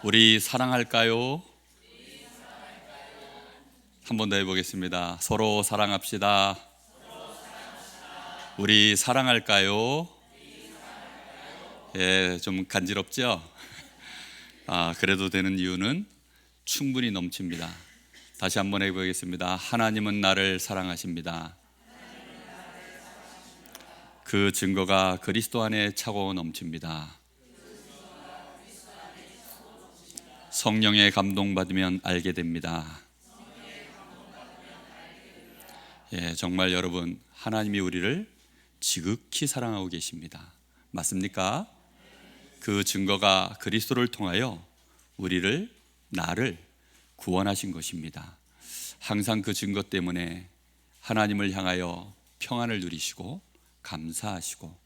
우리 사랑할까요? 한 번 더 해보겠습니다. 서로 사랑합시다. 우리 사랑할까요? 예, 좀 간지럽죠? 그래도 되는 이유는 충분히 넘칩니다. 다시 한번 해보겠습니다. 하나님은 나를 사랑하십니다. 그 증거가 그리스도 안에 차고 넘칩니다. 성령의 감동받으면 알게 됩니다. 예, 정말 여러분, 하나님이 우리를 지극히 사랑하고 계십니다. 맞습니까? 그 증거가 그리스도를 통하여 나를 구원하신 것입니다. 항상 그 증거 때문에 하나님을 향하여 평안을 누리시고 감사하시고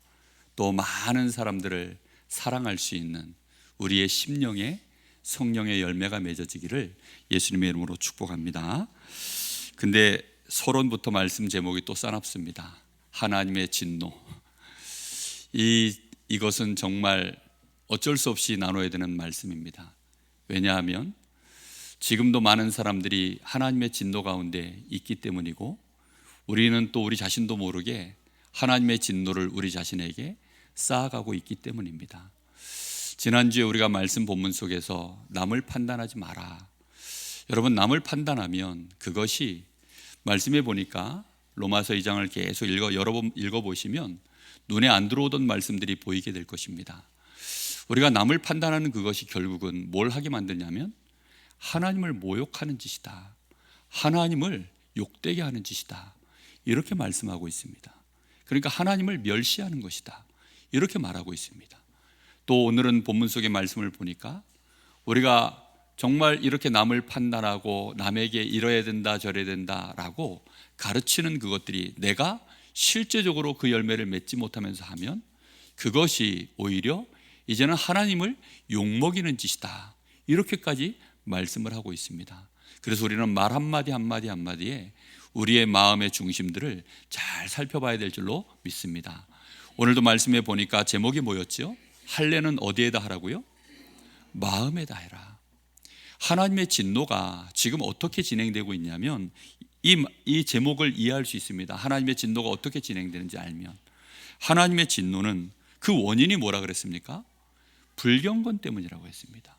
또 많은 사람들을 사랑할 수 있는 우리의 심령에 성령의 열매가 맺어지기를 예수님의 이름으로 축복합니다. 근데 서론부터 말씀 제목이 또 싸납습니다. 하나님의 진노. 이것은 정말 어쩔 수 없이 나눠야 되는 말씀입니다. 왜냐하면 지금도 많은 사람들이 하나님의 진노 가운데 있기 때문이고, 우리는 또 우리 자신도 모르게 하나님의 진노를 우리 자신에게 쌓아가고 있기 때문입니다. 지난주에 우리가 말씀 본문 속에서 남을 판단하지 마라. 여러분, 남을 판단하면 그것이 말씀해 보니까 로마서 2장을 계속 여러 번 읽어보시면 눈에 안 들어오던 말씀들이 보이게 될 것입니다. 우리가 남을 판단하는 그것이 결국은 뭘 하게 만드냐면 하나님을 모욕하는 짓이다, 하나님을 욕되게 하는 짓이다, 이렇게 말씀하고 있습니다. 그러니까 하나님을 멸시하는 것이다, 이렇게 말하고 있습니다. 또 오늘은 본문 속의 말씀을 보니까 우리가 정말 이렇게 남을 판단하고 남에게 이래야 된다 저래야 된다라고 가르치는 그것들이 내가 실제적으로 그 열매를 맺지 못하면서 하면 그것이 오히려 이제는 하나님을 욕먹이는 짓이다, 이렇게까지 말씀을 하고 있습니다. 그래서 우리는 말 한마디 한마디 한마디에 우리의 마음의 중심들을 잘 살펴봐야 될 줄로 믿습니다. 오늘도 말씀해 보니까 제목이 뭐였죠? 할례는 어디에다 하라고요? 마음에다 해라. 하나님의 진노가 지금 어떻게 진행되고 있냐면 이 제목을 이해할 수 있습니다. 하나님의 진노가 어떻게 진행되는지 알면. 하나님의 진노는 그 원인이 뭐라 그랬습니까? 불경건 때문이라고 했습니다.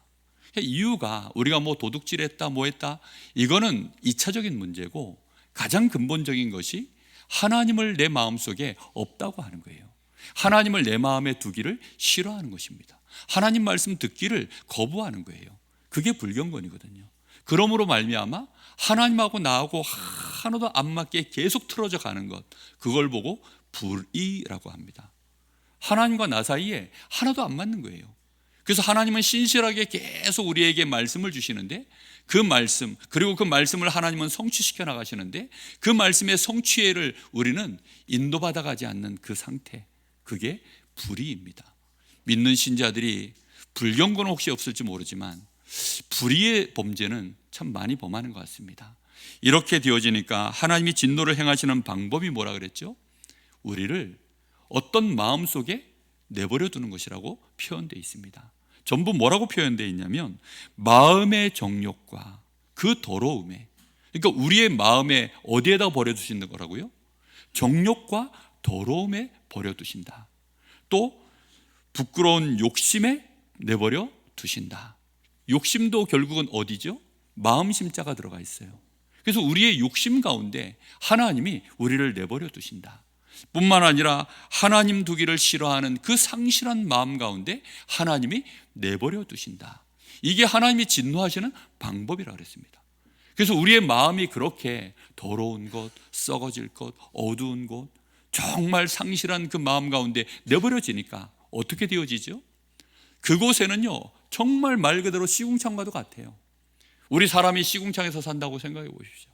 이유가 우리가 뭐 도둑질했다 뭐 했다, 이거는 2차적인 문제고 가장 근본적인 것이 하나님을 내 마음속에 없다고 하는 거예요. 하나님을 내 마음에 두기를 싫어하는 것입니다. 하나님 말씀 듣기를 거부하는 거예요. 그게 불경건이거든요. 그러므로 말미암아 하나님하고 나하고 하나도 안 맞게 계속 틀어져 가는 것, 그걸 보고 불의라고 합니다. 하나님과 나 사이에 하나도 안 맞는 거예요. 그래서 하나님은 신실하게 계속 우리에게 말씀을 주시는데 그 말씀, 그리고 그 말씀을 하나님은 성취시켜 나가시는데 그 말씀의 성취를 우리는 인도받아 가지 않는 그 상태, 그게 불의입니다. 믿는 신자들이 불경건은 혹시 없을지 모르지만 불의의 범죄는 참 많이 범하는 것 같습니다. 이렇게 되어지니까 하나님이 진노를 행하시는 방법이 뭐라 그랬죠? 우리를 어떤 마음 속에 내버려 두는 것이라고 표현되어 있습니다. 전부 뭐라고 표현되어 있냐면 마음의 정욕과 그 더러움에, 그러니까 우리의 마음에 어디에다 버려두시는 거라고요? 정욕과 더러움에 버려두신다. 또 부끄러운 욕심에 내버려 두신다. 욕심도 결국은 어디죠? 마음 심자가 들어가 있어요. 그래서 우리의 욕심 가운데 하나님이 우리를 내버려 두신다. 뿐만 아니라 하나님 두기를 싫어하는 그 상실한 마음 가운데 하나님이 내버려 두신다. 이게 하나님이 진노하시는 방법이라 그랬습니다. 그래서 우리의 마음이 그렇게 더러운 것, 썩어질 것, 어두운 것, 정말 상실한 그 마음 가운데 내버려지니까 어떻게 되어지죠? 그곳에는요, 정말 말 그대로 시궁창과도 같아요. 우리 사람이 시궁창에서 산다고 생각해 보십시오.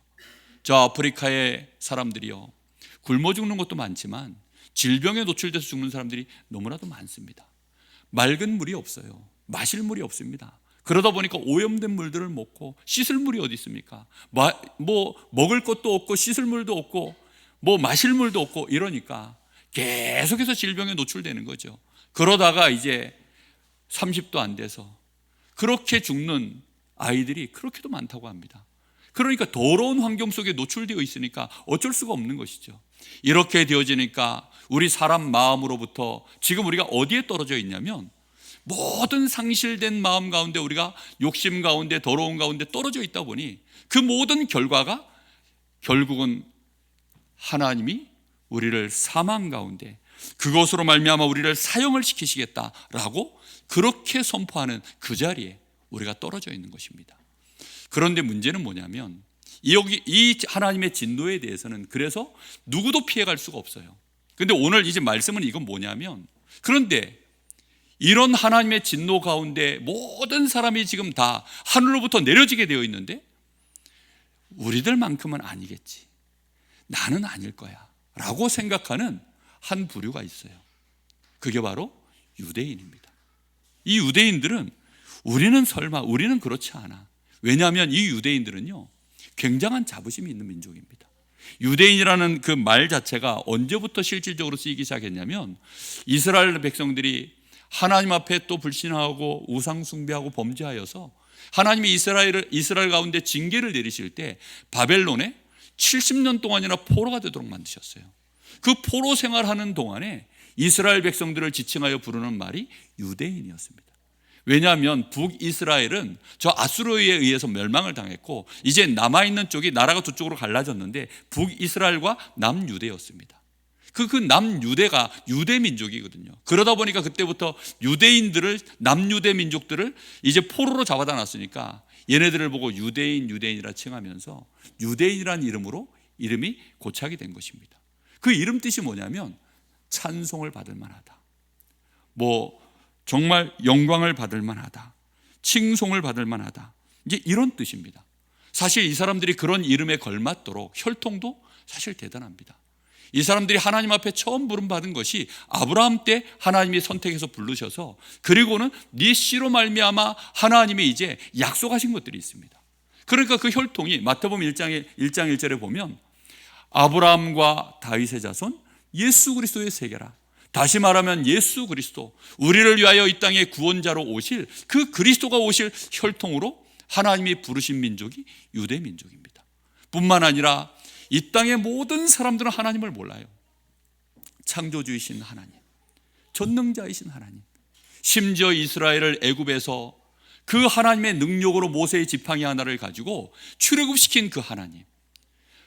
저 아프리카의 사람들이요, 굶어 죽는 것도 많지만 질병에 노출돼서 죽는 사람들이 너무나도 많습니다. 맑은 물이 없어요. 마실 물이 없습니다. 그러다 보니까 오염된 물들을 먹고, 씻을 물이 어디 있습니까? 뭐 먹을 것도 없고 씻을 물도 없고 뭐 마실 물도 없고, 이러니까 계속해서 질병에 노출되는 거죠. 그러다가 이제 30도 안 돼서 그렇게 죽는 아이들이 그렇게도 많다고 합니다. 그러니까 더러운 환경 속에 노출되어 있으니까 어쩔 수가 없는 것이죠. 이렇게 되어지니까 우리 사람 마음으로부터 지금 우리가 어디에 떨어져 있냐면 모든 상실된 마음 가운데 우리가 욕심 가운데 더러운 가운데 떨어져 있다 보니 그 모든 결과가 결국은 하나님이 우리를 사망 가운데 그것으로 말미암아 우리를 사형을 시키시겠다라고 그렇게 선포하는 그 자리에 우리가 떨어져 있는 것입니다. 그런데 문제는 뭐냐면 이 하나님의 진노에 대해서는 그래서 누구도 피해갈 수가 없어요. 그런데 오늘 이제 말씀은 이건 뭐냐면, 그런데 이런 하나님의 진노 가운데 모든 사람이 지금 다 하늘로부터 내려지게 되어 있는데 우리들만큼은 아니겠지, 나는 아닐 거야 라고 생각하는 한 부류가 있어요. 그게 바로 유대인입니다. 이 유대인들은 우리는 그렇지 않아. 왜냐하면 이 유대인들은요 굉장한 자부심이 있는 민족입니다. 유대인이라는 그 말 자체가 언제부터 실질적으로 쓰이기 시작했냐면 이스라엘 백성들이 하나님 앞에 또 불신하고 우상 숭배하고 범죄하여서 하나님이 이스라엘 가운데 징계를 내리실 때 바벨론에 70년 동안이나 포로가 되도록 만드셨어요. 그 포로 생활하는 동안에 이스라엘 백성들을 지칭하여 부르는 말이 유대인이었습니다. 왜냐하면 북이스라엘은 저 아수르에 의해서 멸망을 당했고 이제 남아있는 쪽이 나라가 두 쪽으로 갈라졌는데 북이스라엘과 남유대였습니다. 그 남유대가 유대 민족이거든요. 그러다 보니까 그때부터 유대인들을, 남유대 민족들을 이제 포로로 잡아다 놨으니까 얘네들을 보고 유대인이라 칭하면서 유대인이라는 이름이 고착이 된 것입니다. 그 이름 뜻이 뭐냐면 찬송을 받을 만하다, 정말 영광을 받을 만하다, 칭송을 받을 만하다, 이제 이런 뜻입니다. 사실 이 사람들이 그런 이름에 걸맞도록 혈통도 사실 대단합니다. 이 사람들이 하나님 앞에 처음 부름받은 것이 아브라함 때 하나님이 선택해서 부르셔서, 그리고는 네 씨로 말미암아 하나님이 이제 약속하신 것들이 있습니다. 그러니까 그 혈통이 마태복음 1장 1절에 보면 아브라함과 다윗의 자손 예수 그리스도의 세계라. 다시 말하면 예수 그리스도, 우리를 위하여 이 땅에 구원자로 오실 그 그리스도가 오실 혈통으로 하나님이 부르신 민족이 유대 민족입니다. 뿐만 아니라 이 땅의 모든 사람들은 하나님을 몰라요. 창조주이신 하나님, 전능자이신 하나님, 심지어 이스라엘을 애굽에서 그 하나님의 능력으로 모세의 지팡이 하나를 가지고 출애굽시킨 그 하나님,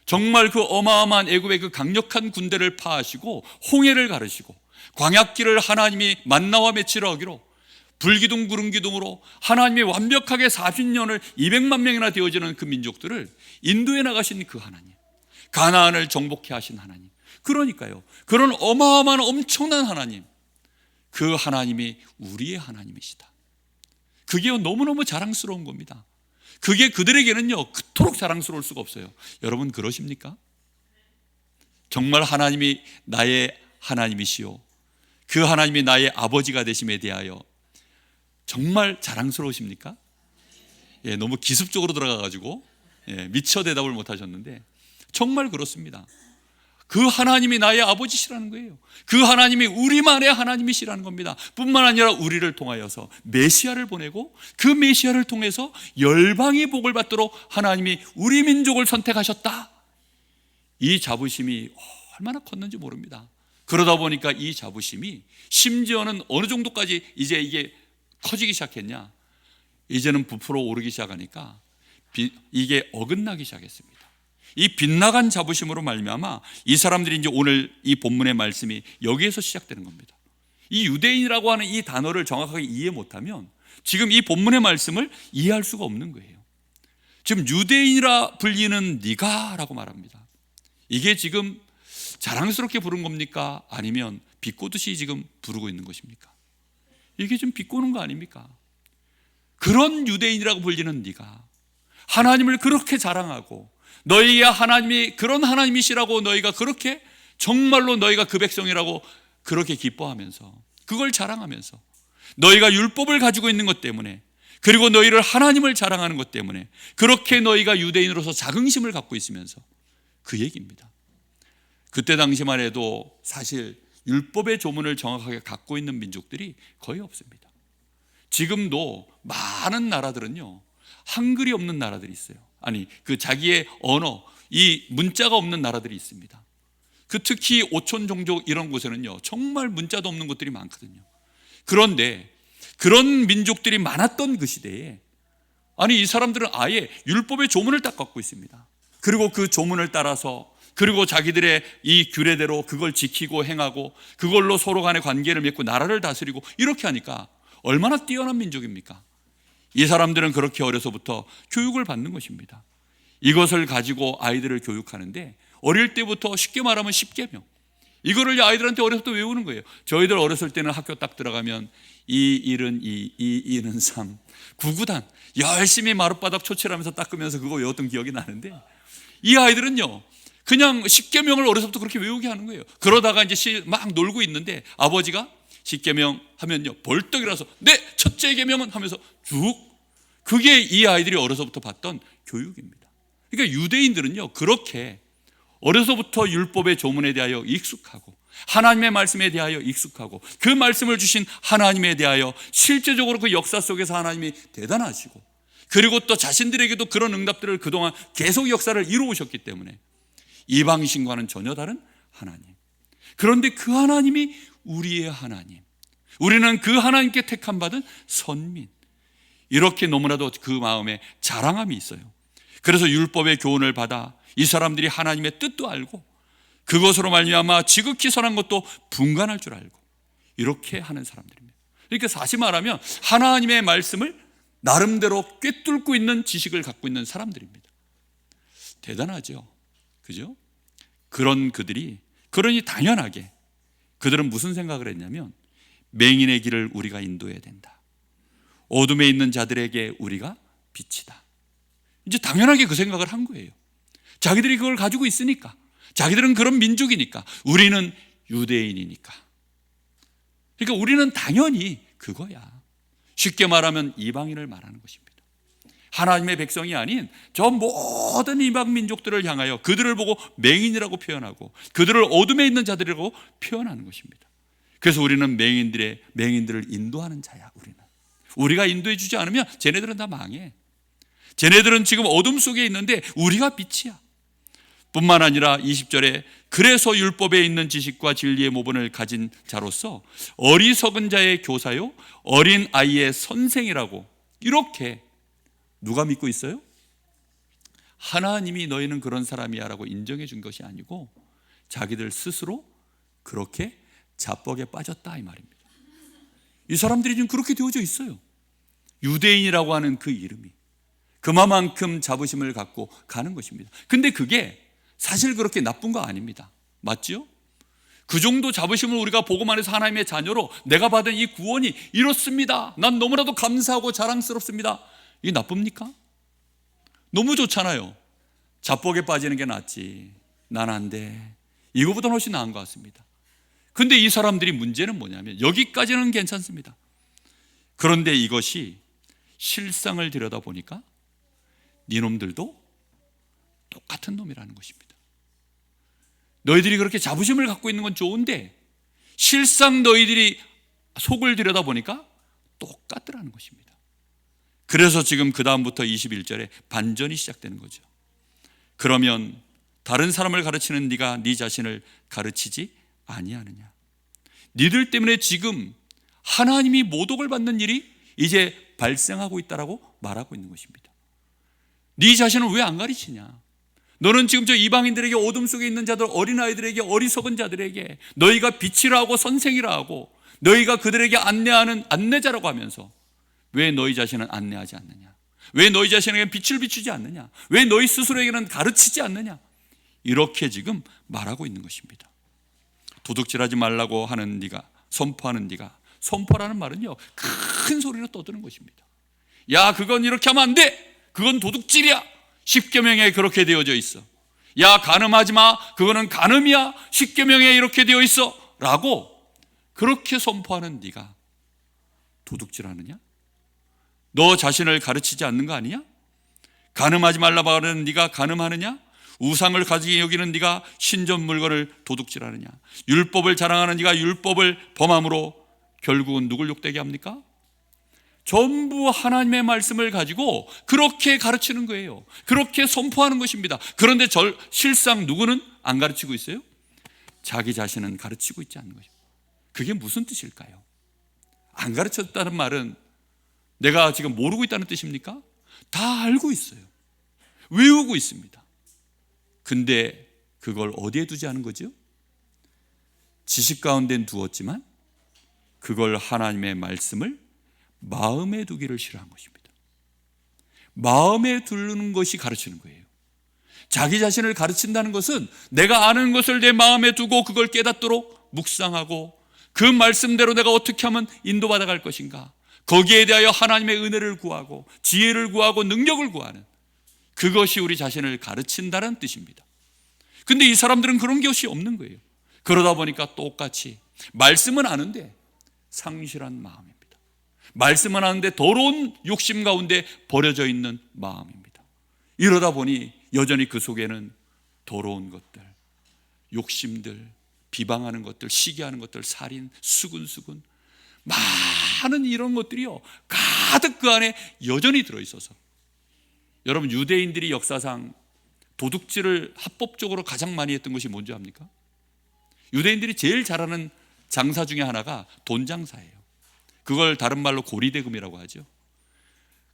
정말 그 어마어마한 애굽의 그 강력한 군대를 파하시고 홍해를 가르시고 광야길을 하나님이 만나와 메치라 하기로 불기둥 구름기둥으로 하나님이 완벽하게 40년을 200만 명이나 되어지는 그 민족들을 인도해 나가신 그 하나님, 가나안을 정복해 하신 하나님, 그러니까요 그런 어마어마한 엄청난 하나님, 그 하나님이 우리의 하나님이시다. 그게 너무너무 자랑스러운 겁니다. 그게 그들에게는요 그토록 자랑스러울 수가 없어요. 여러분 그러십니까? 정말 하나님이 나의 하나님이시오, 그 하나님이 나의 아버지가 되심에 대하여 정말 자랑스러우십니까? 너무 기습적으로 들어가가지고 미처 대답을 못하셨는데 정말 그렇습니다. 그 하나님이 나의 아버지시라는 거예요. 그 하나님이 우리만의 하나님이시라는 겁니다. 뿐만 아니라 우리를 통하여서 메시아를 보내고 그 메시아를 통해서 열방이 복을 받도록 하나님이 우리 민족을 선택하셨다. 이 자부심이 얼마나 컸는지 모릅니다. 그러다 보니까 이 자부심이 심지어는 어느 정도까지 이제 이게 커지기 시작했냐, 이제는 부풀어 오르기 시작하니까 이게 어긋나기 시작했습니다. 이 빗나간 자부심으로 말미암아 이 사람들이 이제 오늘 이 본문의 말씀이 여기에서 시작되는 겁니다. 이 유대인이라고 하는 이 단어를 정확하게 이해 못하면 지금 이 본문의 말씀을 이해할 수가 없는 거예요. 지금 유대인이라 불리는 네가 라고 말합니다. 이게 지금 자랑스럽게 부른 겁니까? 아니면 비꼬듯이 지금 부르고 있는 것입니까? 이게 지금 비꼬는 거 아닙니까? 그런 유대인이라고 불리는 네가 하나님을 그렇게 자랑하고 너희의 하나님이 그런 하나님이시라고 너희가 그렇게 정말로 너희가 그 백성이라고 그렇게 기뻐하면서 그걸 자랑하면서 너희가 율법을 가지고 있는 것 때문에, 그리고 너희를 하나님을 자랑하는 것 때문에 그렇게 너희가 유대인으로서 자긍심을 갖고 있으면서, 그 얘기입니다. 그때 당시만 해도 사실 율법의 조문을 정확하게 갖고 있는 민족들이 거의 없습니다. 지금도 많은 나라들은요, 한글이 없는 나라들이 있어요. 아니, 그 자기의 언어, 이 문자가 없는 나라들이 있습니다. 그 특히 오촌 종족 이런 곳에는요, 정말 문자도 없는 곳들이 많거든요. 그런데 그런 민족들이 많았던 그 시대에, 아니, 이 사람들은 아예 율법의 조문을 딱 갖고 있습니다. 그리고 그 조문을 따라서, 그리고 자기들의 이 규례대로 그걸 지키고 행하고, 그걸로 서로 간의 관계를 맺고 나라를 다스리고, 이렇게 하니까 얼마나 뛰어난 민족입니까? 이 사람들은 그렇게 어려서부터 교육을 받는 것입니다. 이것을 가지고 아이들을 교육하는데, 어릴 때부터 쉽게 말하면 10계명, 이거를 아이들한테 어려서부터 외우는 거예요. 저희들 어렸을 때는 학교 딱 들어가면 2, 1은 2, 2, 1은 3, 구구단 열심히 마룻바닥 초칠하면서 닦으면서 그거 외웠던 기억이 나는데, 이 아이들은요, 그냥 10계명을 어려서부터 그렇게 외우게 하는 거예요. 그러다가 이제 막 놀고 있는데 아버지가 10계명 하면요, 벌떡 일어나서 네, 첫째 계명은 하면서 쭉, 그게 이 아이들이 어려서부터 받던 교육입니다. 그러니까 유대인들은요, 그렇게 어려서부터 율법의 조문에 대하여 익숙하고, 하나님의 말씀에 대하여 익숙하고, 그 말씀을 주신 하나님에 대하여 실제적으로 그 역사 속에서 하나님이 대단하시고, 그리고 또 자신들에게도 그런 응답들을 그동안 계속 역사를 이루어오셨기 때문에 이방신과는 전혀 다른 하나님, 그런데 그 하나님이 우리의 하나님, 우리는 그 하나님께 택함 받은 선민, 이렇게 너무나도 그 마음에 자랑함이 있어요. 그래서 율법의 교훈을 받아 이 사람들이 하나님의 뜻도 알고, 그것으로 말미암아 지극히 선한 것도 분간할 줄 알고, 이렇게 하는 사람들입니다. 그러니까 사실 말하면 하나님의 말씀을 나름대로 꿰뚫고 있는 지식을 갖고 있는 사람들입니다. 대단하죠, 그죠? 그런 그들이, 그러니 당연하게 그들은 무슨 생각을 했냐면, 맹인의 길을 우리가 인도해야 된다, 어둠에 있는 자들에게 우리가 빛이다. 이제 당연하게 그 생각을 한 거예요. 자기들이 그걸 가지고 있으니까, 자기들은 그런 민족이니까, 우리는 유대인이니까. 그러니까 우리는 당연히 그거야. 쉽게 말하면 이방인을 말하는 것입니다. 하나님의 백성이 아닌 저 모든 이방 민족들을 향하여 그들을 보고 맹인이라고 표현하고, 그들을 어둠에 있는 자들이라고 표현하는 것입니다. 그래서 우리는 맹인들을 인도하는 자야. 우리가 인도해 주지 않으면 쟤네들은 다 망해. 쟤네들은 지금 어둠 속에 있는데 우리가 빛이야. 뿐만 아니라 20절에 그래서 율법에 있는 지식과 진리의 모본을 가진 자로서 어리석은 자의 교사요 어린 아이의 선생이라고, 이렇게 누가 믿고 있어요? 하나님이 너희는 그런 사람이야 라고 인정해 준 것이 아니고 자기들 스스로 그렇게 자뻑에 빠졌다, 이 말입니다. 이 사람들이 지금 그렇게 되어져 있어요. 유대인이라고 하는 그 이름이 그만큼 자부심을 갖고 가는 것입니다. 근데 그게 사실 그렇게 나쁜 거 아닙니다. 맞죠? 그 정도 자부심을 우리가 보고만 해서 하나님의 자녀로 내가 받은 이 구원이 이렇습니다, 난 너무나도 감사하고 자랑스럽습니다, 이게 나쁩니까? 너무 좋잖아요. 자뻑에 빠지는 게 낫지, 난 안 돼, 이거보다는 훨씬 나은 것 같습니다. 근데 이 사람들이 문제는 뭐냐면, 여기까지는 괜찮습니다. 그런데 이것이 실상을 들여다보니까 니놈들도 똑같은 놈이라는 것입니다. 너희들이 그렇게 자부심을 갖고 있는 건 좋은데 실상 너희들이 속을 들여다보니까 똑같더라는 것입니다. 그래서 지금 그 다음부터 21절에 반전이 시작되는 거죠. 그러면 다른 사람을 가르치는 네가 네 자신을 가르치지 아니하느냐? 니들 때문에 지금 하나님이 모독을 받는 일이 이제 발생하고 있다라고 말하고 있는 것입니다. 네 자신을 왜 안 가르치냐? 너는 지금 저 이방인들에게, 어둠 속에 있는 자들, 어린아이들에게, 어리석은 자들에게 너희가 빛이라 하고 선생이라 하고 너희가 그들에게 안내하는 안내자라고 하면서 왜 너희 자신은 안내하지 않느냐? 왜 너희 자신에게 빛을 비추지 않느냐? 왜 너희 스스로에게는 가르치지 않느냐? 이렇게 지금 말하고 있는 것입니다. 도둑질하지 말라고 하는 네가, 선포하는 네가, 선포라는 말은요 큰 소리로 떠드는 것입니다. 야, 그건 이렇게 하면 안 돼, 그건 도둑질이야, 10계명에 그렇게 되어져 있어. 야, 간음하지 마, 그거는 간음이야, 10계명에 이렇게 되어 있어 라고 그렇게 선포하는 네가 도둑질하느냐? 너 자신을 가르치지 않는 거 아니냐? 간음하지 말라고 하는 네가 간음하느냐? 우상을 가지게 여기는 네가 신전 물건을 도둑질하느냐? 율법을 자랑하는 네가 율법을 범함으로 결국은 누굴 욕되게 합니까? 전부 하나님의 말씀을 가지고 그렇게 가르치는 거예요. 그렇게 선포하는 것입니다. 그런데 실상 누구는 안 가르치고 있어요? 자기 자신은 가르치고 있지 않는 것입니다. 그게 무슨 뜻일까요? 안 가르쳤다는 말은 내가 지금 모르고 있다는 뜻입니까? 다 알고 있어요. 외우고 있습니다. 근데 그걸 어디에 두지 않은 거죠? 지식 가운데는 두었지만 그걸 하나님의 말씀을 마음에 두기를 싫어한 것입니다. 마음에 두는 것이 가르치는 거예요. 자기 자신을 가르친다는 것은 내가 아는 것을 내 마음에 두고 그걸 깨닫도록 묵상하고 그 말씀대로 내가 어떻게 하면 인도받아 갈 것인가, 거기에 대하여 하나님의 은혜를 구하고 지혜를 구하고 능력을 구하는, 그것이 우리 자신을 가르친다는 뜻입니다. 근데 이 사람들은 그런 것이 없는 거예요. 그러다 보니까 똑같이 말씀은 아는데 상실한 마음입니다. 말씀은 아는데 더러운 욕심 가운데 버려져 있는 마음입니다. 이러다 보니 여전히 그 속에는 더러운 것들, 욕심들, 비방하는 것들, 시기하는 것들, 살인, 수군수군, 많은 이런 것들이요 가득 그 안에 여전히 들어있어서, 여러분 유대인들이 역사상 도둑질을 합법적으로 가장 많이 했던 것이 뭔지 압니까? 유대인들이 제일 잘하는 장사 중에 하나가 돈 장사예요. 그걸 다른 말로 고리대금이라고 하죠.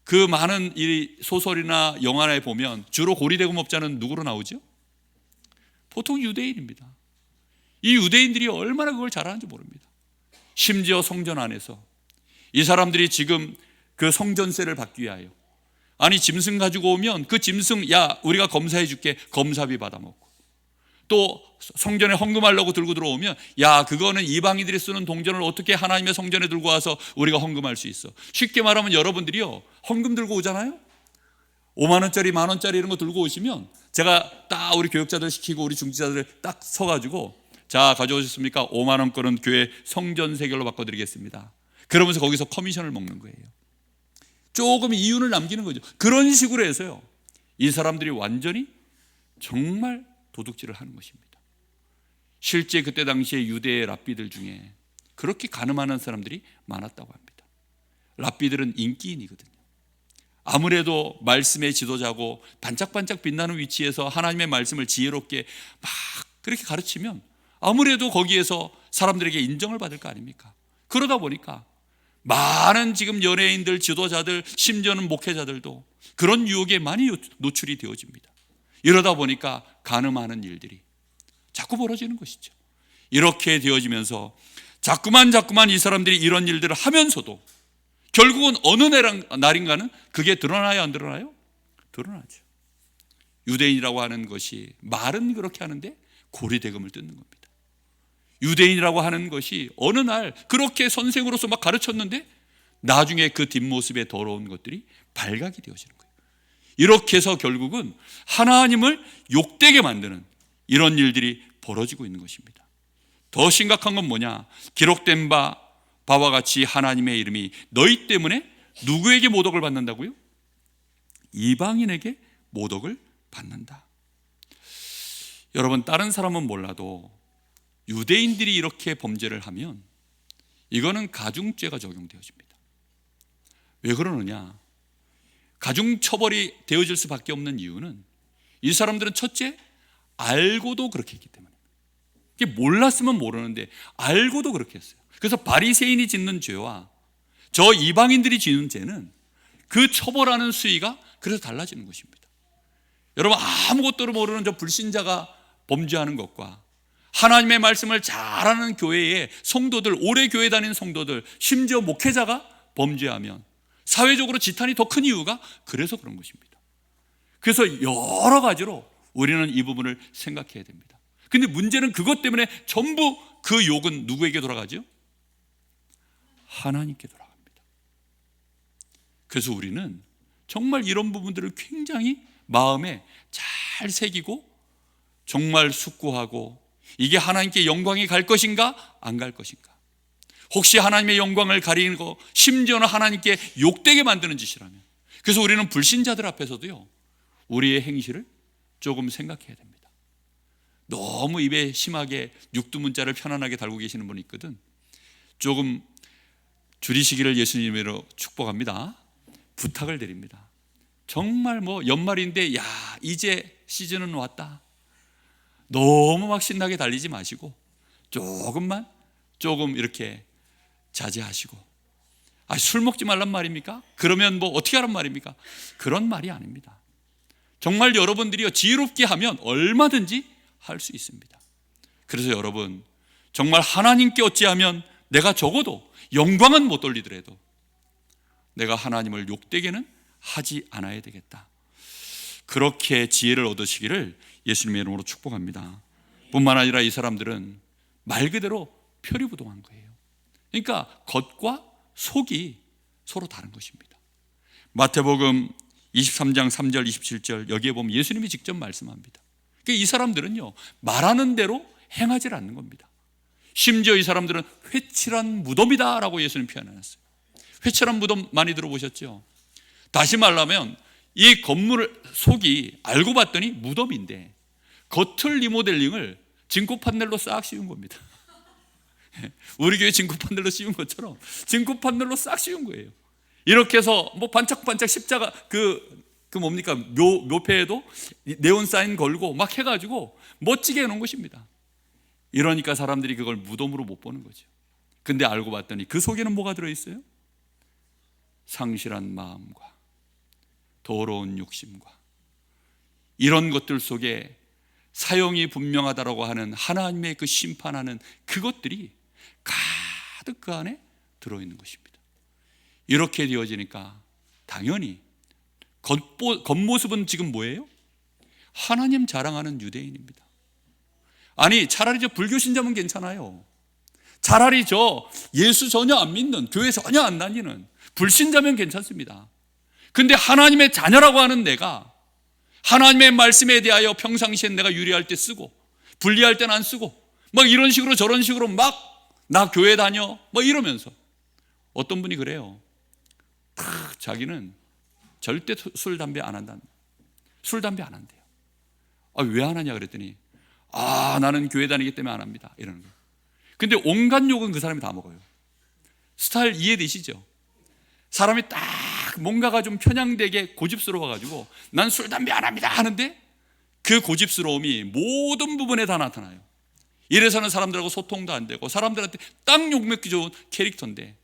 그 많은 이 소설이나 영화에 보면 주로 고리대금업자는 누구로 나오죠? 보통 유대인입니다. 이 유대인들이 얼마나 그걸 잘하는지 모릅니다. 심지어 성전 안에서 이 사람들이 지금 그 성전세를 받기 위하여, 아니 짐승 가지고 오면 그 짐승, 야 우리가 검사해 줄게, 검사비 받아먹고, 또 성전에 헌금하려고 들고 들어오면 야 그거는 이방인들이 쓰는 동전을 어떻게 하나님의 성전에 들고 와서 우리가 헌금할 수 있어. 쉽게 말하면 여러분들이요 헌금 들고 오잖아요. 5만 원짜리, 만 원짜리 이런 거 들고 오시면 제가 딱 우리 교육자들 시키고 우리 중지자들 딱 서가지고, 자 가져오셨습니까? 5만 원 거는 교회 성전 세결로 바꿔드리겠습니다. 그러면서 거기서 커미션을 먹는 거예요. 조금 이윤을 남기는 거죠. 그런 식으로 해서요 이 사람들이 완전히 정말 도둑질을 하는 것입니다. 실제 그때 당시에 유대의 랍비들 중에 그렇게 가늠하는 사람들이 많았다고 합니다. 랍비들은 인기인이거든요. 아무래도 말씀의 지도자고 반짝반짝 빛나는 위치에서 하나님의 말씀을 지혜롭게 막 그렇게 가르치면 아무래도 거기에서 사람들에게 인정을 받을 거 아닙니까? 그러다 보니까 많은 지금 연예인들, 지도자들, 심지어는 목회자들도 그런 유혹에 많이 노출이 되어집니다. 이러다 보니까 가늠하는 일들이 자꾸 벌어지는 것이죠. 이렇게 되어지면서 자꾸만 이 사람들이 이런 일들을 하면서도 결국은 어느 날인가는 그게 드러나요, 안 드러나요? 드러나죠. 유대인이라고 하는 것이 말은 그렇게 하는데 고리대금을 뜯는 겁니다. 유대인이라고 하는 것이 어느 날 그렇게 선생으로서 막 가르쳤는데 나중에 그 뒷모습에 더러운 것들이 발각이 되어지는 거예요. 이렇게 해서 결국은 하나님을 욕되게 만드는 이런 일들이 벌어지고 있는 것입니다. 더 심각한 건 뭐냐? 기록된 바와 같이 하나님의 이름이 너희 때문에 누구에게 모독을 받는다고요? 이방인에게 모독을 받는다. 여러분 다른 사람은 몰라도 유대인들이 이렇게 범죄를 하면 이거는 가중죄가 적용되어집니다. 왜 그러느냐? 가중처벌이 되어질 수밖에 없는 이유는 이 사람들은 첫째, 알고도 그렇게 했기 때문에. 이게 몰랐으면 모르는데 알고도 그렇게 했어요. 그래서 바리새인이 짓는 죄와 저 이방인들이 짓는 죄는 그 처벌하는 수위가 그래서 달라지는 것입니다. 여러분 아무것도 모르는 저 불신자가 범죄하는 것과 하나님의 말씀을 잘하는 교회의 성도들, 오래 교회 다니는 성도들, 심지어 목회자가 범죄하면 사회적으로 지탄이 더 큰 이유가 그래서 그런 것입니다. 그래서 여러 가지로 우리는 이 부분을 생각해야 됩니다. 근데 문제는 그것 때문에 전부 그 욕은 누구에게 돌아가죠? 하나님께 돌아갑니다. 그래서 우리는 정말 이런 부분들을 굉장히 마음에 잘 새기고 정말 숙고하고, 이게 하나님께 영광이 갈 것인가 안 갈 것인가, 혹시 하나님의 영광을 가리는 거, 심지어는 하나님께 욕되게 만드는 짓이라면, 그래서 우리는 불신자들 앞에서도요 우리의 행실을 조금 생각해야 됩니다. 너무 입에 심하게 육두문자를 편안하게 달고 계시는 분이 있거든. 조금 줄이시기를 예수님으로 축복합니다. 부탁을 드립니다. 정말 연말인데 이제 시즌은 왔다. 너무 막 신나게 달리지 마시고 조금 이렇게 자제하시고. 술 먹지 말란 말입니까? 그러면 어떻게 하란 말입니까? 그런 말이 아닙니다. 정말 여러분들이 지혜롭게 하면 얼마든지 할 수 있습니다. 그래서 여러분, 정말 하나님께 어찌하면 내가 적어도 영광은 못 돌리더라도 내가 하나님을 욕되게는 하지 않아야 되겠다. 그렇게 지혜를 얻으시기를 예수님의 이름으로 축복합니다. 뿐만 아니라 이 사람들은 말 그대로 표리부동한 거예요. 그러니까 겉과 속이 서로 다른 것입니다. 마태복음 23장 3절 27절 여기에 보면 예수님이 직접 말씀합니다. 그러니까 이 사람들은요, 말하는 대로 행하지 않는 겁니다. 심지어 이 사람들은 회칠한 무덤이다 라고 예수님 표현해놨어요. 회칠한 무덤 많이 들어보셨죠? 다시 말하면 이 건물 속이 알고 봤더니 무덤인데 겉을 리모델링을 진코 판넬로 싹 씌운 겁니다. 우리 교회 진코 판넬로 씌운 것처럼 진코 판넬로 싹 씌운 거예요. 이렇게 해서 반짝반짝 십자가 뭡니까? 묘패에도 네온 사인 걸고 막 해가지고 멋지게 해놓은 것입니다. 이러니까 사람들이 그걸 무덤으로 못 보는 거죠. 근데 알고 봤더니 그 속에는 뭐가 들어있어요? 상실한 마음과 더러운 욕심과 이런 것들 속에 사형이 분명하다라고 하는 하나님의 그 심판하는 그것들이 가득 그 안에 들어있는 것입니다. 이렇게 되어지니까 당연히 겉모습은 지금 뭐예요? 하나님 자랑하는 유대인입니다. 아니, 차라리 저 불교 신자면 괜찮아요. 차라리 저 예수 전혀 안 믿는, 교회 전혀 안 다니는 불신자면 괜찮습니다. 근데 하나님의 자녀라고 하는 내가 하나님의 말씀에 대하여 평상시엔 내가 유리할 때 쓰고 불리할 때는 안 쓰고 막 이런 식으로 저런 식으로 막 나 교회 다녀 막 이러면서 어떤 분이 그래요. 자기는 절대 술 담배 안 한다. 술 담배 안 한대요. 왜 안 하냐 그랬더니 나는 교회 다니기 때문에 안 합니다 이러는 거예요. 근데 온갖 욕은 그 사람이 다 먹어요. 스타일 이해되시죠? 사람이 딱 뭔가가 좀 편향되게 고집스러워가지고 난 술 담배 안 합니다 하는데 그 고집스러움이 모든 부분에 다 나타나요. 이래서는 사람들하고 소통도 안 되고 사람들한테 딱 욕먹기 좋은 캐릭터인데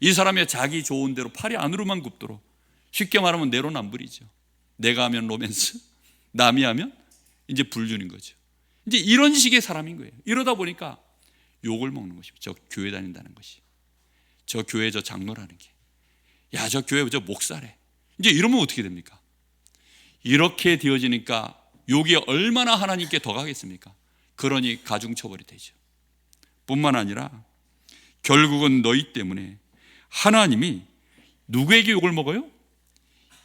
이 사람이 자기 좋은 대로 팔이 안으로만 굽도록, 쉽게 말하면 내로남불이죠. 내가 하면 로맨스, 남이 하면 이제 불륜인 거죠. 이제 이런 식의 사람인 거예요. 이러다 보니까 욕을 먹는 것입니다. 저 교회 다닌다는 것이, 저 교회 저 장로라는 게, 저 교회 저 목사래. 이제 이러면 어떻게 됩니까? 이렇게 되어지니까 욕이 얼마나 하나님께 더 가겠습니까? 그러니 가중처벌이 되죠. 뿐만 아니라 결국은 너희 때문에 하나님이 누구에게 욕을 먹어요?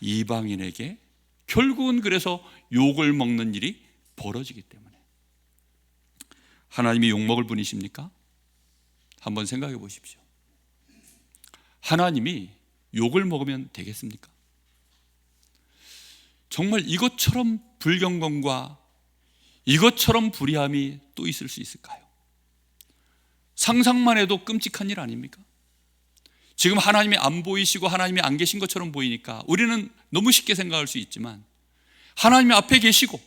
이방인에게 결국은 그래서 욕을 먹는 일이 벌어지기 때문에. 하나님이 욕먹을 분이십니까? 한번 생각해 보십시오. 하나님이 욕을 먹으면 되겠습니까? 정말 이것처럼 불경건과 이것처럼 불의함이 또 있을 수 있을까요? 상상만 해도 끔찍한 일 아닙니까? 지금 하나님이 안 보이시고 하나님이 안 계신 것처럼 보이니까 우리는 너무 쉽게 생각할 수 있지만 하나님이 앞에 계시고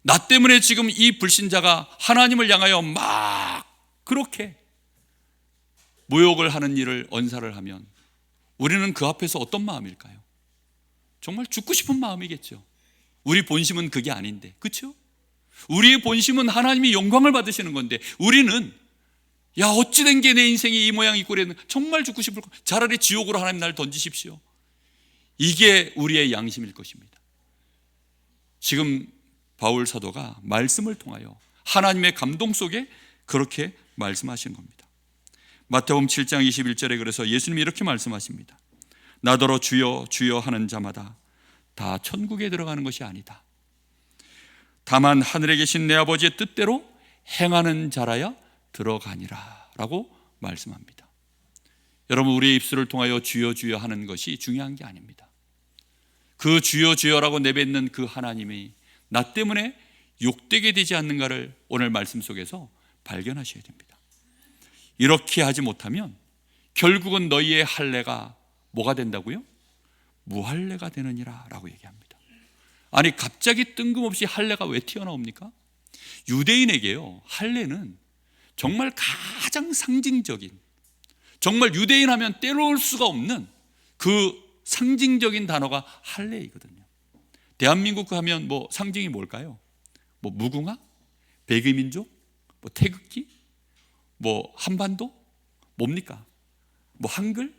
나 때문에 지금 이 불신자가 하나님을 향하여 막 그렇게 모욕을 하는 일을 언사를 하면 우리는 그 앞에서 어떤 마음일까요? 정말 죽고 싶은 마음이겠죠. 우리 본심은 그게 아닌데, 그렇죠? 우리의 본심은 하나님이 영광을 받으시는 건데 우리는 어찌된 게 내 인생이 이 모양 이 꼴에는 정말 죽고 싶을 거, 차라리 지옥으로 하나님 날 던지십시오. 이게 우리의 양심일 것입니다. 지금 바울 사도가 말씀을 통하여 하나님의 감동 속에 그렇게 말씀하시는 겁니다. 마태복음 7장 21절에 그래서 예수님이 이렇게 말씀하십니다. 나더러 주여 주여 하는 자마다 다 천국에 들어가는 것이 아니다. 다만 하늘에 계신 내 아버지의 뜻대로 행하는 자라야 들어가니라 라고 말씀합니다. 여러분, 우리의 입술을 통하여 주여 주여 하는 것이 중요한 게 아닙니다. 그 주여 주여라고 내뱉는 그 하나님이 나 때문에 욕되게 되지 않는가를 오늘 말씀 속에서 발견하셔야 됩니다. 이렇게 하지 못하면 결국은 너희의 할례가 뭐가 된다고요? 무할례가 되느니라 라고 얘기합니다. 아니, 갑자기 뜬금없이 할례가 왜 튀어나옵니까? 유대인에게요, 할례는 정말 가장 상징적인, 정말 유대인 하면 떼놓을 수가 없는 그 상징적인 단어가 할례이거든요. 대한민국 하면 뭐 상징이 뭘까요? 뭐 무궁화? 백의민족? 뭐 태극기? 뭐 한반도? 뭡니까? 뭐 한글?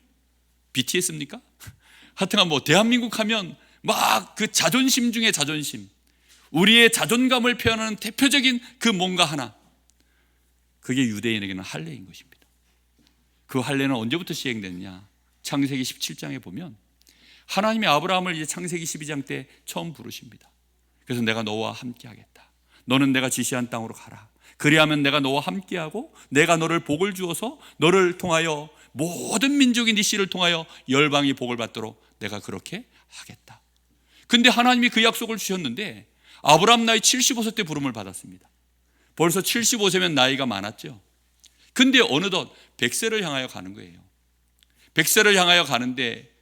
BTS입니까? 하여튼 뭐 대한민국 하면 막 그 자존심 중에 자존심, 우리의 자존감을 표현하는 대표적인 그 뭔가 하나, 그게 유대인에게는 할례인 것입니다. 그 할례는 언제부터 시행됐냐? 창세기 17장에 보면 하나님이 아브라함을 이제 창세기 12장 때 처음 부르십니다. 그래서 내가 너와 함께 하겠다. 너는 내가 지시한 땅으로 가라. 그리하면 내가 너와 함께하고 내가 너를 복을 주어서 너를 통하여 모든 민족이 네 씨를 통하여 열방이 복을 받도록 내가 그렇게 하겠다. 근데 하나님이 그 약속을 주셨는데 아브라함 나이 75세 때 부름을 받았습니다. 벌써 75세면 나이가 많았죠. 근데 어느덧 100세를 향하여 가는 거예요. 100세를 향하여 가는데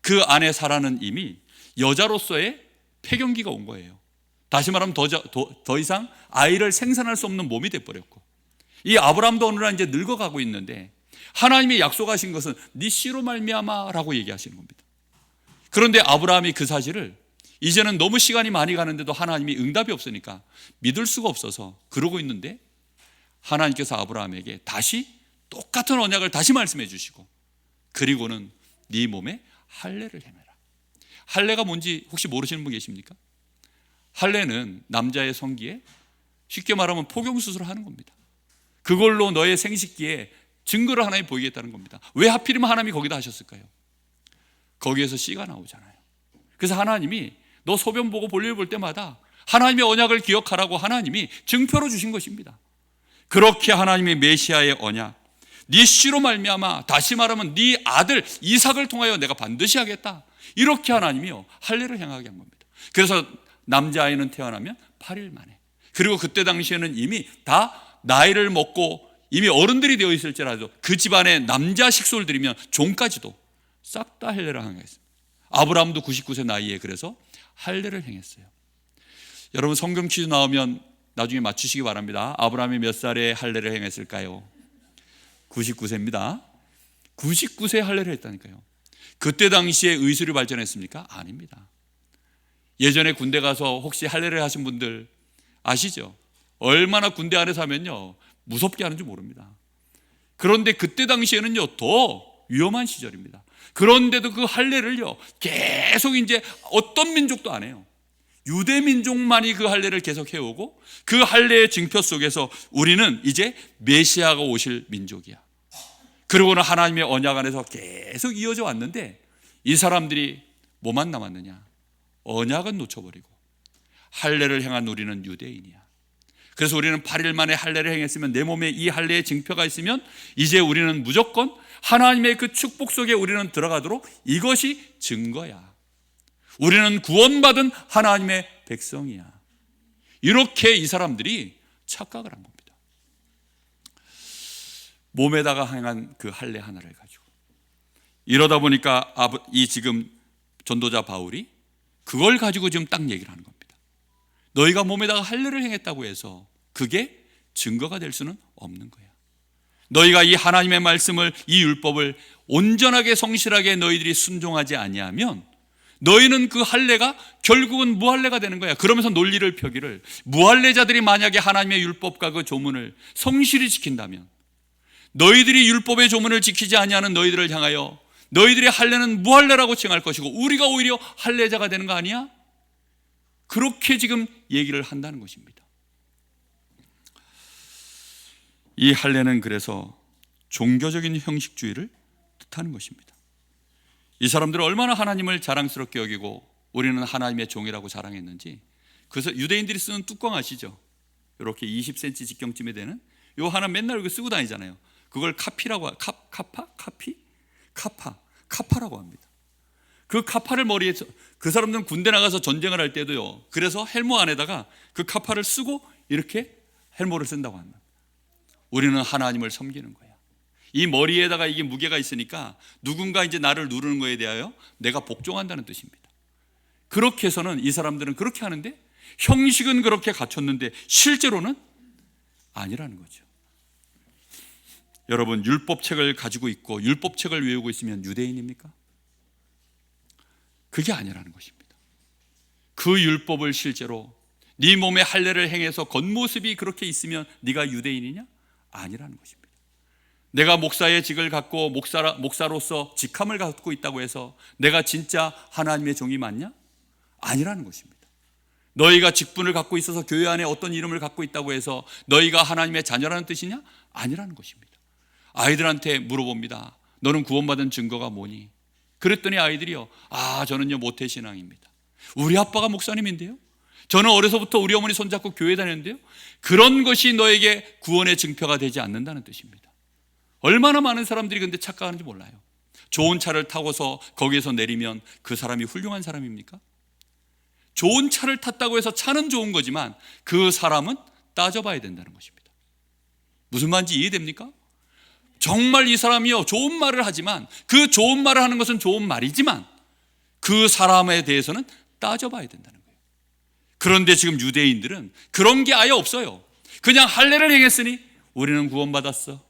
그 안에 사라는 이미 여자로서의 폐경기가 온 거예요. 다시 말하면 더 이상 아이를 생산할 수 없는 몸이 돼버렸고, 이 아브라함도 어느 날 이제 늙어가고 있는데 하나님이 약속하신 것은 네 씨로 말미암아라고 얘기하시는 겁니다. 그런데 아브라함이 그 사실을 이제는 너무 시간이 많이 가는데도 하나님이 응답이 없으니까 믿을 수가 없어서 그러고 있는데, 하나님께서 아브라함에게 다시 똑같은 언약을 다시 말씀해 주시고, 그리고는 네 몸에 할례를 행하라. 할례가 뭔지 혹시 모르시는 분 계십니까? 할례는 남자의 성기에 쉽게 말하면 포경수술을 하는 겁니다. 그걸로 너의 생식기에 증거를 하나님 보이겠다는 겁니다. 왜 하필이면 하나님이 거기다 하셨을까요? 거기에서 씨가 나오잖아요. 그래서 하나님이 너 소변 보고 볼일 볼 때마다 하나님의 언약을 기억하라고 하나님이 증표로 주신 것입니다. 그렇게 하나님의 메시아의 언약, 네 씨로 말미암아, 다시 말하면 네 아들 이삭을 통하여 내가 반드시 하겠다, 이렇게 하나님이요 할례를 행하게 한 겁니다. 그래서 남자아이는 태어나면 8일 만에, 그리고 그때 당시에는 이미 다 나이를 먹고 이미 어른들이 되어 있을지라도 그 집안에 남자 식솔 들이면 종까지도 싹 다 할례를 행했습니다. 아브라함도 99세 나이에 그래서 할례를 행했어요. 여러분, 성경 퀴즈 나오면 나중에 맞추시기 바랍니다. 아브라함이 몇 살에 할례를 행했을까요? 99세입니다. 99세에 할례를 했다니까요. 그때 당시에 의술이 발전했습니까? 아닙니다. 예전에 군대 가서 혹시 할례를 하신 분들 아시죠? 얼마나 군대 안에서 하면요 무섭게 하는지 모릅니다. 그런데 그때 당시에는요 더 위험한 시절입니다. 그런데도 그 할례를요 계속 이제 어떤 민족도 안 해요. 유대 민족만이 그 할례를 계속 해오고, 그 할례의 징표 속에서 우리는 이제 메시아가 오실 민족이야. 그리고는 하나님의 언약 안에서 계속 이어져 왔는데, 이 사람들이 뭐만 남았느냐? 언약은 놓쳐버리고 할례를 행한 우리는 유대인이야. 그래서 우리는 8일 만에 할례를 행했으면, 내 몸에 이 할례의 징표가 있으면 이제 우리는 무조건 하나님의 그 축복 속에 우리는 들어가도록 이것이 증거야. 우리는 구원받은 하나님의 백성이야. 이렇게 이 사람들이 착각을 한 겁니다. 몸에다가 행한 그 할례 하나를 가지고. 이러다 보니까 이 지금 전도자 바울이 그걸 가지고 지금 딱 얘기를 하는 겁니다. 너희가 몸에다가 할례를 행했다고 해서 그게 증거가 될 수는 없는 거야. 너희가 이 하나님의 말씀을, 이 율법을 온전하게 성실하게 너희들이 순종하지 아니하면 너희는 그 할례가 결국은 무할례가 되는 거야. 그러면서 논리를 펴기를, 무할례자들이 만약에 하나님의 율법과 그 조문을 성실히 지킨다면, 너희들이 율법의 조문을 지키지 아니하는 너희들을 향하여 너희들의 할례는 무할례라고 칭할 것이고 우리가 오히려 할례자가 되는 거 아니야? 그렇게 지금 얘기를 한다는 것입니다. 이 할례는 그래서 종교적인 형식주의를 뜻하는 것입니다. 이 사람들은 얼마나 하나님을 자랑스럽게 여기고 우리는 하나님의 종이라고 자랑했는지, 그래서 유대인들이 쓰는 뚜껑 아시죠? 이렇게 20cm 직경쯤에 되는 요 하나 맨날 이렇게 쓰고 다니잖아요. 그걸 카피라고, 카파라고 합니다. 그 카파를 머리에, 그 사람들은 군대 나가서 전쟁을 할 때도요, 그래서 헬모 안에다가 그 카파를 쓰고 이렇게 헬모를 쓴다고 합니다. 우리는 하나님을 섬기는 거야. 이 머리에다가 이게 무게가 있으니까 누군가 이제 나를 누르는 거에 대하여 내가 복종한다는 뜻입니다. 그렇게 해서는 이 사람들은 그렇게 하는데 형식은 그렇게 갖췄는데 실제로는 아니라는 거죠. 여러분, 율법책을 가지고 있고 율법책을 외우고 있으면 유대인입니까? 그게 아니라는 것입니다. 그 율법을 실제로 네 몸에 할례를 행해서 겉모습이 그렇게 있으면 네가 유대인이냐? 아니라는 것입니다. 내가 목사의 직을 갖고 목사로서 직함을 갖고 있다고 해서 내가 진짜 하나님의 종이 맞냐? 아니라는 것입니다. 너희가 직분을 갖고 있어서 교회 안에 어떤 이름을 갖고 있다고 해서 너희가 하나님의 자녀라는 뜻이냐? 아니라는 것입니다. 아이들한테 물어봅니다. 너는 구원받은 증거가 뭐니? 그랬더니 아이들이요, 저는요 모태신앙입니다. 우리 아빠가 목사님인데요, 저는 어려서부터 우리 어머니 손잡고 교회 다녔는데요, 그런 것이 너에게 구원의 증표가 되지 않는다는 뜻입니다. 얼마나 많은 사람들이 근데 착각하는지 몰라요. 좋은 차를 타고서 거기에서 내리면 그 사람이 훌륭한 사람입니까? 좋은 차를 탔다고 해서 차는 좋은 거지만 그 사람은 따져봐야 된다는 것입니다. 무슨 말인지 이해됩니까? 정말 이 사람이요 좋은 말을 하지만 그 좋은 말을 하는 것은 좋은 말이지만 그 사람에 대해서는 따져봐야 된다는 거예요. 그런데 지금 유대인들은 그런 게 아예 없어요. 그냥 할례를 행했으니 우리는 구원받았어,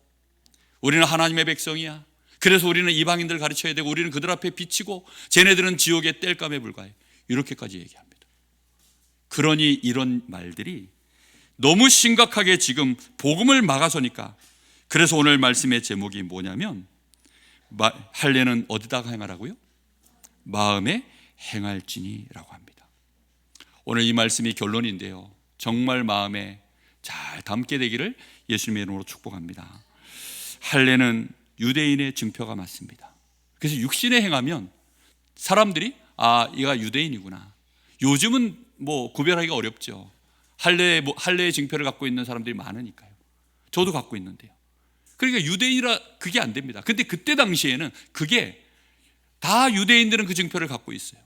우리는 하나님의 백성이야, 그래서 우리는 이방인들 가르쳐야 되고 우리는 그들 앞에 비치고 쟤네들은 지옥의 땔감에 불과해, 이렇게까지 얘기합니다. 그러니 이런 말들이 너무 심각하게 지금 복음을 막아서니까, 그래서 오늘 말씀의 제목이 뭐냐면 할례는 어디다가 행하라고요? 마음에 행할지니라고 합니다. 오늘 이 말씀이 결론인데요, 정말 마음에 잘 담게 되기를 예수님의 이름으로 축복합니다. 할례는 유대인의 증표가 맞습니다. 그래서 육신에 행하면 사람들이 얘가 유대인이구나. 요즘은 구별하기가 어렵죠. 할례의 증표를 갖고 있는 사람들이 많으니까요. 저도 갖고 있는데요. 그러니까 유대인이라 그게 안 됩니다. 근데 그때 당시에는 그게 다 유대인들은 그 증표를 갖고 있어요.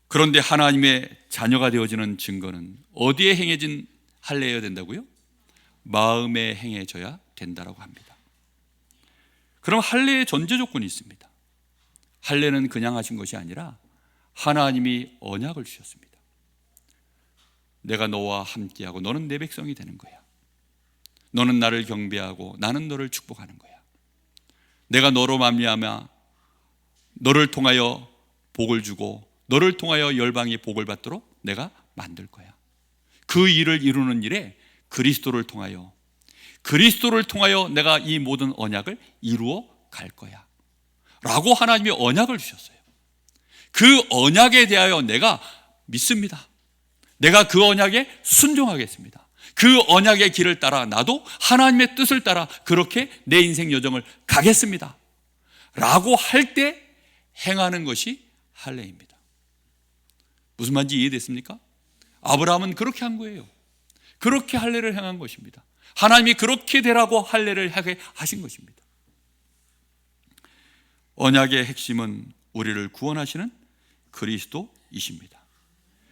그런데 하나님의 자녀가 되어지는 증거는 어디에 행해진 할례여야 된다고요? 마음에 행해져야 된다라고 합니다. 그럼 할례의 전제 조건이 있습니다. 할례는 그냥 하신 것이 아니라 하나님이 언약을 주셨습니다. 내가 너와 함께하고 너는 내 백성이 되는 거야. 너는 나를 경배하고 나는 너를 축복하는 거야. 내가 너로 말미암아 너를 통하여 복을 주고 너를 통하여 열방이 복을 받도록 내가 만들 거야. 그 일을 이루는 일에 그리스도를 통하여 내가 이 모든 언약을 이루어 갈 거야 라고 하나님이 언약을 주셨어요. 그 언약에 대하여 내가 믿습니다. 내가 그 언약에 순종하겠습니다. 그 언약의 길을 따라 나도 하나님의 뜻을 따라 그렇게 내 인생 여정을 가겠습니다 라고 할 때 행하는 것이 할례입니다. 무슨 말인지 이해됐습니까? 아브라함은 그렇게 한 거예요. 그렇게 할례를 행한 것입니다. 하나님이 그렇게 되라고 할례를 하게 하신 것입니다. 언약의 핵심은 우리를 구원하시는 그리스도이십니다.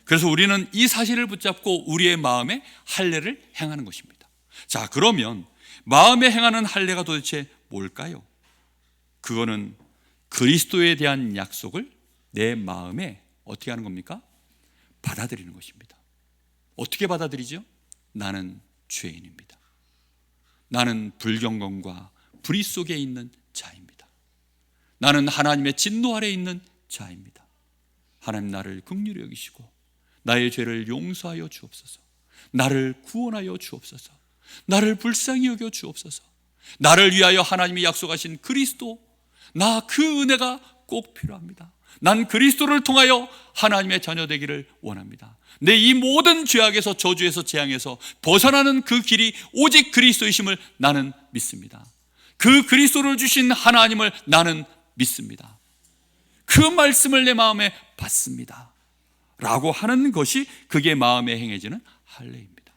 그래서 우리는 이 사실을 붙잡고 우리의 마음에 할례를 행하는 것입니다. 자, 그러면 마음에 행하는 할례가 도대체 뭘까요? 그거는 그리스도에 대한 약속을 내 마음에 어떻게 하는 겁니까? 받아들이는 것입니다. 어떻게 받아들이죠? 나는 죄인입니다. 나는 불경건과 불의 속에 있는 자입니다. 나는 하나님의 진노 아래 있는 자입니다. 하나님 나를 긍휼히 여기시고 나의 죄를 용서하여 주옵소서. 나를 구원하여 주옵소서. 나를 불쌍히 여겨 주옵소서. 나를 위하여 하나님이 약속하신 그리스도, 나 그 은혜가 꼭 필요합니다. 난 그리스도를 통하여 하나님의 자녀 되기를 원합니다. 내 이 모든 죄악에서, 저주에서, 재앙에서 벗어나는 그 길이 오직 그리스도이심을 나는 믿습니다. 그 그리스도를 주신 하나님을 나는 믿습니다. 그 말씀을 내 마음에 받습니다 라고 하는 것이 그게 마음에 행해지는 할례입니다.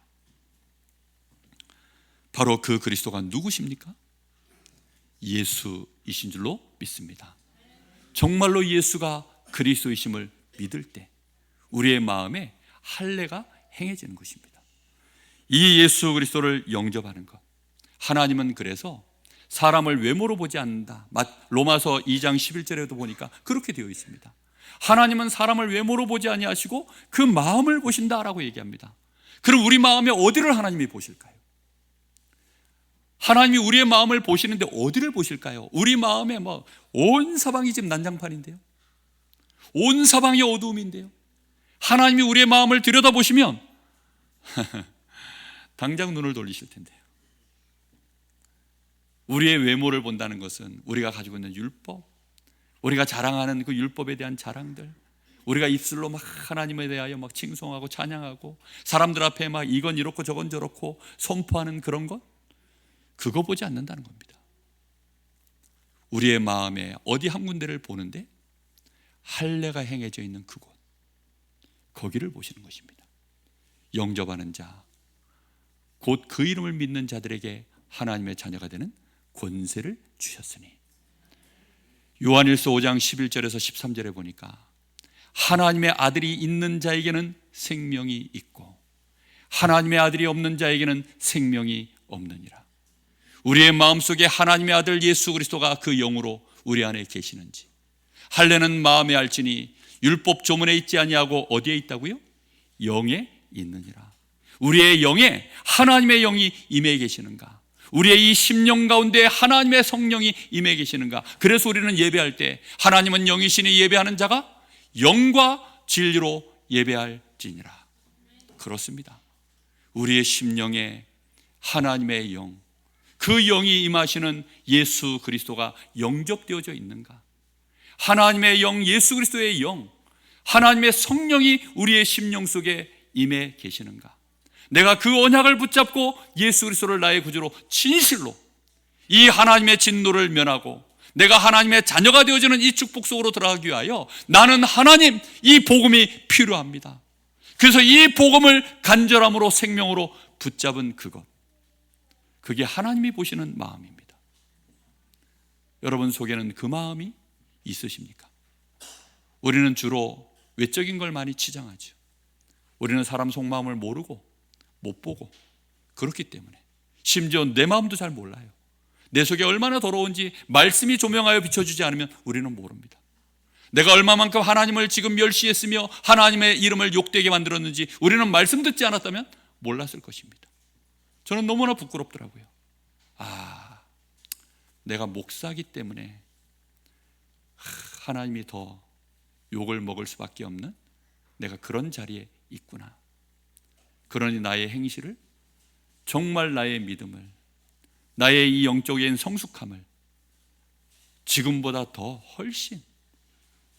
바로 그 그리스도가 누구십니까? 예수이신 줄로 믿습니다. 정말로 예수가 그리스도이심을 믿을 때 우리의 마음에 할례가 행해지는 것입니다. 이 예수 그리스도를 영접하는 것, 하나님은 그래서 사람을 외모로 보지 않는다. 로마서 2장 11절에도 보니까 그렇게 되어 있습니다. 하나님은 사람을 외모로 보지 아니하시고 그 마음을 보신다라고 얘기합니다. 그럼 우리 마음에 어디를 하나님이 보실까요? 하나님이 우리의 마음을 보시는데 어디를 보실까요? 우리 마음에 온 사방이 지금 난장판인데요, 온 사방이 어두움인데요, 하나님이 우리의 마음을 들여다보시면 당장 눈을 돌리실 텐데요. 우리의 외모를 본다는 것은 우리가 가지고 있는 율법, 우리가 자랑하는 그 율법에 대한 자랑들, 우리가 입술로 막 하나님에 대하여 막 칭송하고 찬양하고 사람들 앞에 막 이건 이렇고 저건 저렇고 선포하는 그런 것, 그거 보지 않는다는 겁니다. 우리의 마음에 어디 한 군데를 보는데 할례가 행해져 있는 그곳, 거기를 보시는 것입니다. 영접하는 자, 곧 그 이름을 믿는 자들에게 하나님의 자녀가 되는 권세를 주셨으니. 요한일서 5장 11절에서 13절에 보니까 하나님의 아들이 있는 자에게는 생명이 있고 하나님의 아들이 없는 자에게는 생명이 없느니라. 우리의 마음속에 하나님의 아들 예수 그리스도가 그 영으로 우리 안에 계시는지, 할례는 마음에 알지니 율법 조문에 있지 아니하고 어디에 있다고요? 영에 있느니라. 우리의 영에 하나님의 영이 임해 계시는가? 우리의 이 심령 가운데 하나님의 성령이 임해 계시는가? 그래서 우리는 예배할 때 하나님은 영이시니 예배하는 자가 영과 진리로 예배할지니라. 그렇습니다. 우리의 심령에 하나님의 영, 그 영이 임하시는 예수 그리스도가 영접되어져 있는가? 하나님의 영, 예수 그리스도의 영, 하나님의 성령이 우리의 심령 속에 임해 계시는가? 내가 그 언약을 붙잡고 예수 그리스도를 나의 구주로 진실로 이 하나님의 진노를 면하고 내가 하나님의 자녀가 되어지는 이 축복 속으로 들어가기 위하여 나는 하나님, 이 복음이 필요합니다. 그래서 이 복음을 간절함으로 생명으로 붙잡은 그것, 그게 하나님이 보시는 마음입니다. 여러분 속에는 그 마음이 있으십니까? 우리는 주로 외적인 걸 많이 치장하죠. 우리는 사람 속마음을 모르고 못 보고 그렇기 때문에, 심지어 내 마음도 잘 몰라요. 내 속에 얼마나 더러운지 말씀이 조명하여 비춰주지 않으면 우리는 모릅니다. 내가 얼마만큼 하나님을 지금 멸시했으며 하나님의 이름을 욕되게 만들었는지 우리는 말씀 듣지 않았다면 몰랐을 것입니다. 저는 너무나 부끄럽더라고요. 내가 목사기 때문에 하나님이 더 욕을 먹을 수밖에 없는 내가 그런 자리에 있구나. 그러니 나의 행실을, 정말 나의 믿음을, 나의 이 영적인 성숙함을 지금보다 더 훨씬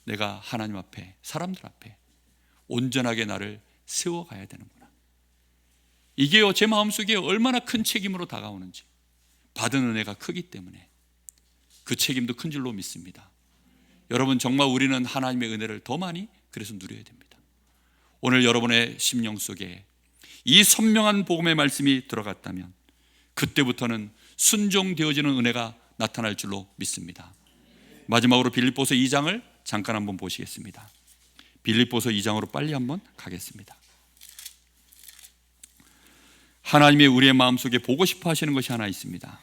내가 하나님 앞에, 사람들 앞에 온전하게 나를 세워가야 되는구나. 이게요, 제 마음속에 얼마나 큰 책임으로 다가오는지, 받은 은혜가 크기 때문에 그 책임도 큰 줄로 믿습니다. 여러분, 정말 우리는 하나님의 은혜를 더 많이 그래서 누려야 됩니다. 오늘 여러분의 심령 속에 이 선명한 복음의 말씀이 들어갔다면 그때부터는 순종되어지는 은혜가 나타날 줄로 믿습니다. 마지막으로 빌립보서 2장을 잠깐 한번 보시겠습니다. 빌립보서 2장으로 빨리 한번 가겠습니다. 하나님이 우리의 마음속에 보고 싶어 하시는 것이 하나 있습니다.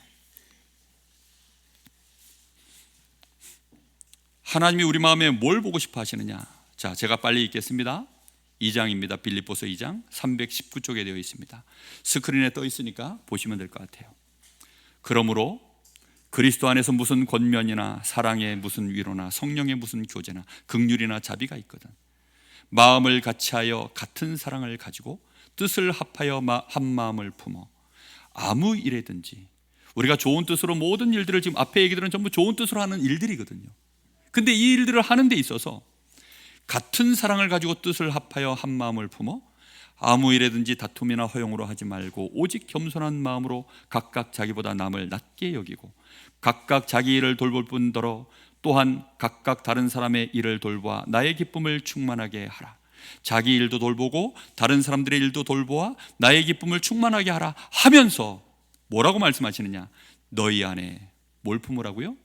하나님이 우리 마음에 뭘 보고 싶어 하시느냐? 자, 제가 빨리 읽겠습니다. 2장입니다. 빌립보서 2장 319쪽에 되어 있습니다. 스크린에 떠 있으니까 보시면 될 것 같아요. 그러므로 그리스도 안에서 무슨 권면이나 사랑의 무슨 위로나 성령의 무슨 교제나 긍휼이나 자비가 있거든 마음을 같이하여 같은 사랑을 가지고 뜻을 합하여 한 마음을 품어 아무 일에든지, 우리가 좋은 뜻으로 모든 일들을, 지금 앞에 얘기들은 전부 좋은 뜻으로 하는 일들이거든요. 근데 이 일들을 하는 데 있어서 같은 사랑을 가지고 뜻을 합하여 한 마음을 품어 아무 일에든지 다툼이나 허용으로 하지 말고 오직 겸손한 마음으로 각각 자기보다 남을 낮게 여기고 각각 자기 일을 돌볼 뿐더러 또한 각각 다른 사람의 일을 돌보아 나의 기쁨을 충만하게 하라. 자기 일도 돌보고 다른 사람들의 일도 돌보아 나의 기쁨을 충만하게 하라 하면서 뭐라고 말씀하시느냐? 너희 안에 뭘 품으라고요?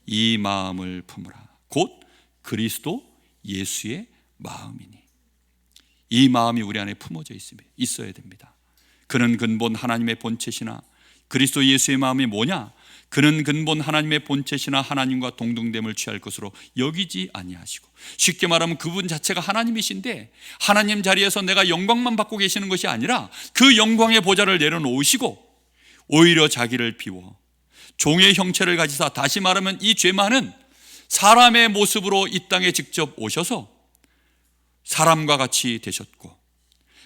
이 마음을 품으라. 곧 그리스도 예수의 마음이니. 이 마음이 우리 안에 품어져 있어야 됩니다. 그는 근본 하나님의 본체시나 그리스도 예수의 마음이 뭐냐? 그는 근본 하나님의 본체시나 하나님과 동등됨을 취할 것으로 여기지 아니하시고, 쉽게 말하면 그분 자체가 하나님이신데 하나님 자리에서 내가 영광만 받고 계시는 것이 아니라 그 영광의 보좌를 내려놓으시고 오히려 자기를 비워 종의 형체를 가지사, 다시 말하면 이 죄만은 사람의 모습으로 이 땅에 직접 오셔서 사람과 같이 되셨고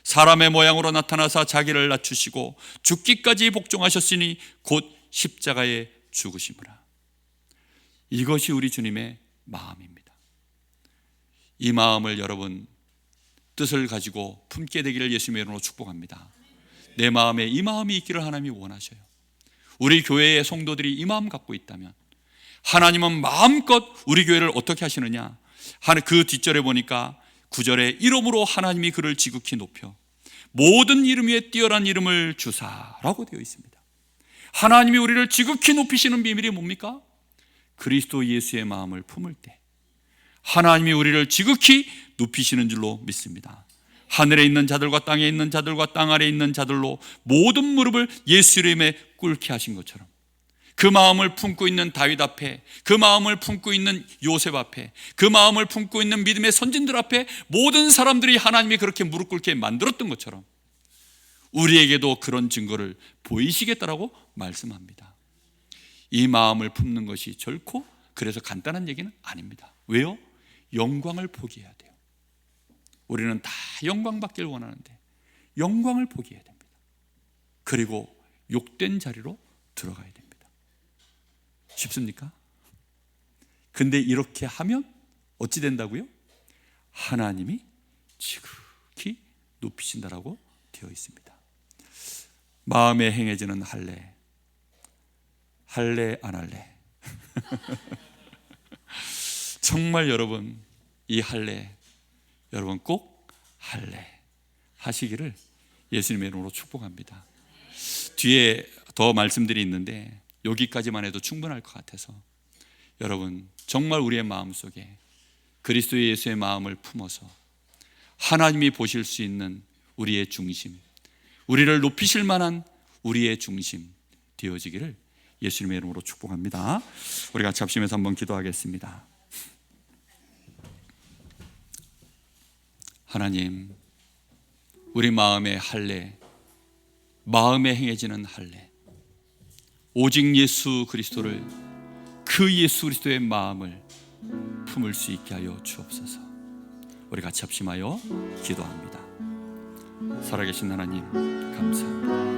사람의 모양으로 나타나사 자기를 낮추시고 죽기까지 복종하셨으니 곧 십자가에 죽으심이라. 이것이 우리 주님의 마음입니다. 이 마음을 여러분 뜻을 가지고 품게 되기를 예수님의 이름으로 축복합니다. 내 마음에 이 마음이 있기를 하나님이 원하셔요. 우리 교회의 성도들이 이 마음 갖고 있다면 하나님은 마음껏 우리 교회를 어떻게 하시느냐? 그 뒷절에 보니까 9절에 이름으로 하나님이 그를 지극히 높여 모든 이름 위에 뛰어난 이름을 주사라고 되어 있습니다. 하나님이 우리를 지극히 높이시는 비밀이 뭡니까? 그리스도 예수의 마음을 품을 때 하나님이 우리를 지극히 높이시는 줄로 믿습니다. 하늘에 있는 자들과 땅에 있는 자들과 땅 아래에 있는 자들로 모든 무릎을 예수 이름에 꿇게 하신 것처럼, 그 마음을 품고 있는 다윗 앞에, 그 마음을 품고 있는 요셉 앞에, 그 마음을 품고 있는 믿음의 선진들 앞에 모든 사람들이 하나님이 그렇게 무릎 꿇게 만들었던 것처럼 우리에게도 그런 증거를 보이시겠다라고 말씀합니다. 이 마음을 품는 것이 결코 그래서 간단한 얘기는 아닙니다. 왜요? 영광을 포기해야 돼요. 우리는 다 영광 받길 원하는데 영광을 포기해야 됩니다. 그리고 욕된 자리로 들어가야 됩니다. 쉽습니까? 근데 이렇게 하면 어찌 된다고요? 하나님이 지극히 높이신다라고 되어 있습니다. 마음에 행해지는 할례, 할례 안 할례. 정말 여러분 이 할례 여러분 꼭 할례 하시기를 예수님의 이름으로 축복합니다. 뒤에 더 말씀들이 있는데 여기까지만 해도 충분할 것 같아서 여러분 정말 우리의 마음속에 그리스도 예수의 마음을 품어서 하나님이 보실 수 있는 우리의 중심, 우리를 높이실 만한 우리의 중심 되어지기를 예수님의 이름으로 축복합니다. 우리 같이 합심해서 한번 기도하겠습니다. 하나님, 우리 마음의 할례, 마음에 행해지는 할례, 오직 예수 그리스도를, 그 예수 그리스도의 마음을 품을 수 있게 하여 주옵소서. 우리 같이 합심하여 기도합니다. 살아계신 하나님 감사합니다.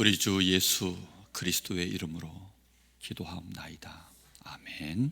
우리 주 예수 그리스도의 이름으로 기도하옵나이다. 아멘.